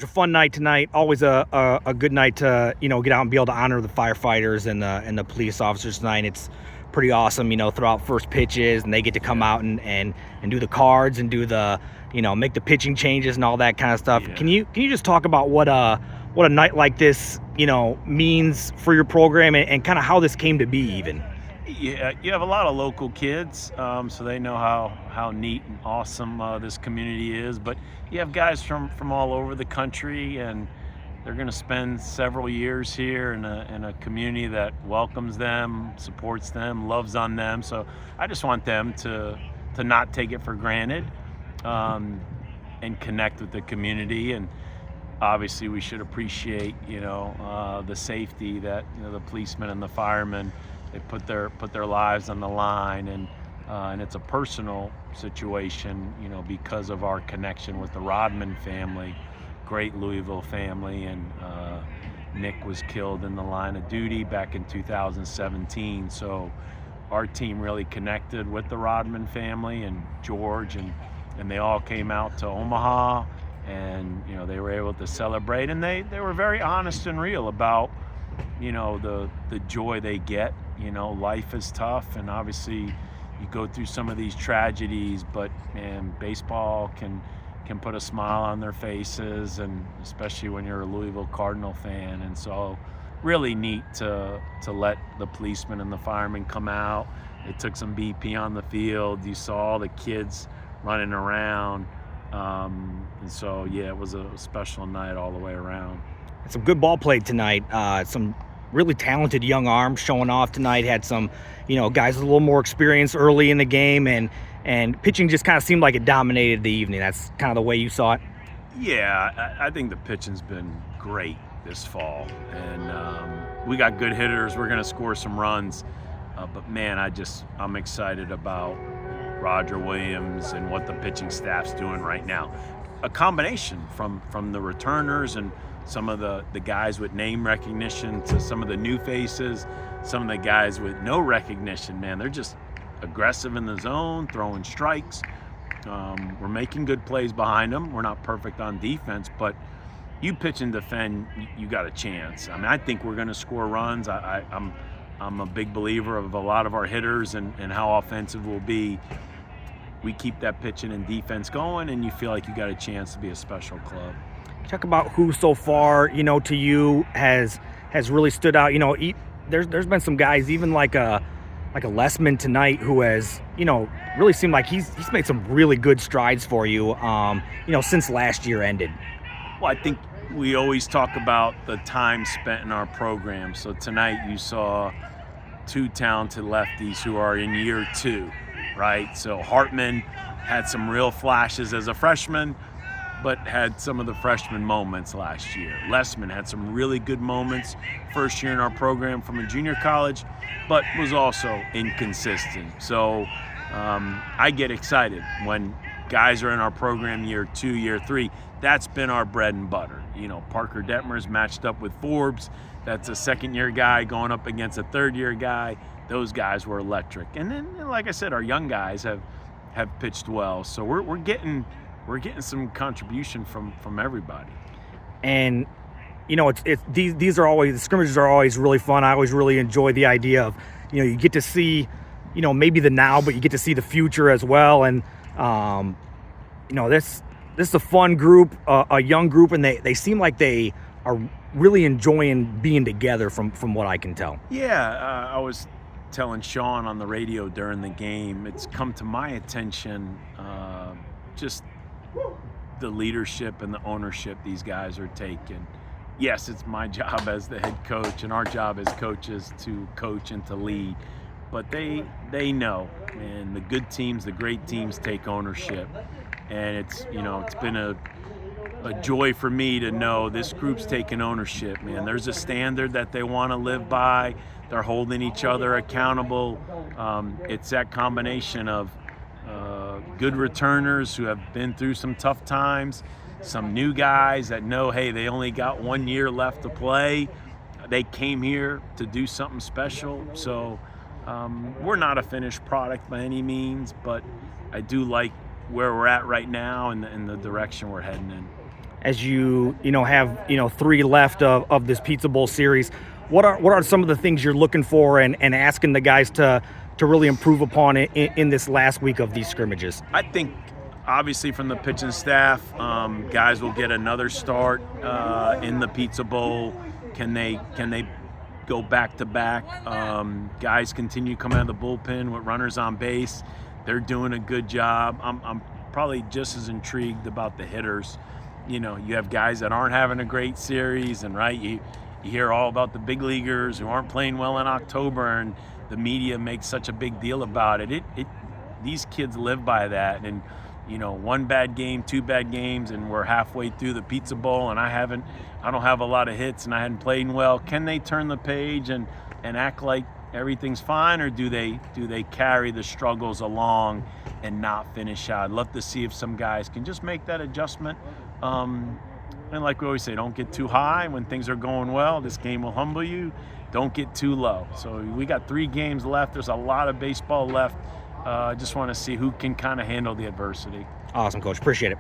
a fun night tonight. Always a good night to get out and be able to honor the firefighters and the police officers tonight. It's pretty awesome, throughout first pitches, and they get to come out and do the cards and do the make the pitching changes and all that kind of stuff. Yeah. Can you just talk about what a night like this means for your program and kind of how this came to be even? Yeah, you have a lot of local kids, so they know how neat and awesome this community is. But you have guys from all over the country, and they're going to spend several years here in a community that welcomes them, supports them, loves on them. So I just want them to not take it for granted, and connect with the community. And obviously, we should appreciate the safety that the policemen and the firemen. They put their lives on the line, and it's a personal situation, because of our connection with the Rodman family, great Louisville family, and Nick was killed in the line of duty back in 2017. So our team really connected with the Rodman family and George, and they all came out to Omaha, and they were able to celebrate, and they were very honest and real about the joy they get. Life is tough, and obviously you go through some of these tragedies, but man, baseball can put a smile on their faces, and especially when you're a Louisville Cardinal fan. And so really neat to let the policemen and the firemen come out. They took some BP on the field. You saw all the kids running around, and so yeah, it was a special night all the way around. Some good ball played tonight. Some really talented young arms showing off tonight. Had some, guys with a little more experience early in the game, and pitching just kind of seemed like it dominated the evening. That's kind of the way you saw it. Yeah, I think the pitching's been great this fall, and we got good hitters. We're going to score some runs, but man, I'm excited about Roger Williams and what the pitching staff's doing right now. A combination from the returners and some of the guys with name recognition to some of the new faces, some of the guys with no recognition. Man, they're just aggressive in the zone, throwing strikes. We're making good plays behind them. We're not perfect on defense, but you pitch and defend, you got a chance. I mean, I think we're going to score runs. I'm a big believer of a lot of our hitters and how offensive we'll be. We keep that pitching and defense going, and you feel like you got a chance to be a special club. Talk about who so far, to you has really stood out. There's been some guys, even like a Lessman tonight, who has, really seemed like he's made some really good strides for you, since last year ended. Well, I think we always talk about the time spent in our program. So tonight you saw two talented lefties who are in year 2, right? So Hartman had some real flashes as a freshman, but had some of the freshman moments last year. Lessman had some really good moments first year in our program from a junior college, but was also inconsistent. So I get excited when guys are in our program year 2, year 3. That's been our bread and butter. Parker Detmer's matched up with Forbes. That's a second-year guy going up against a third-year guy. Those guys were electric. And then, like I said, our young guys have pitched well. So we're getting some contribution from everybody. And it's these are always, the scrimmages are always really fun. I always really enjoy the idea of you get to see maybe the now, but you get to see the future as well. And this is a fun group, a young group, and they seem like they are really enjoying being together from what I can tell. Yeah, I was telling Sean on the radio during the game, it's come to my attention just the leadership and the ownership these guys are taking. Yes, it's my job as the head coach, and our job as coaches to coach and to lead. But they know, and the good teams, the great teams take ownership. And it's been a joy for me to know this group's taking ownership, man. There's a standard that they want to live by. They're holding each other accountable. It's that combination of good returners who have been through some tough times, some new guys that know, hey, they only got 1 year left to play. They came here to do something special. So we're not a finished product by any means, but I do like where we're at right now and the direction we're heading in. have 3 left of this Pizza Bowl series? What are some of the things you're looking for and asking the guys to really improve upon it in this last week of these scrimmages? I think obviously from the pitching staff, guys will get another start in the Pizza Bowl. Can they go back to back? Guys continue coming out of the bullpen with runners on base. They're doing a good job. I'm probably just as intrigued about the hitters. You have guys that aren't having a great series, and you hear all about the big leaguers who aren't playing well in October, and the media makes such a big deal about it. These kids live by that, and 1 bad game, 2 bad games, and we're halfway through the Pizza Bowl, and I don't have a lot of hits, and I hadn't played well. Can they turn the page and act like everything's fine, or do they carry the struggles along and not finish out? I'd love to see if some guys can just make that adjustment. And like we always say, don't get too high when things are going well. This game will humble you. Don't get too low. So we got 3 games left. There's a lot of baseball left. I just want to see who can kind of handle the adversity. Awesome, Coach. Appreciate it.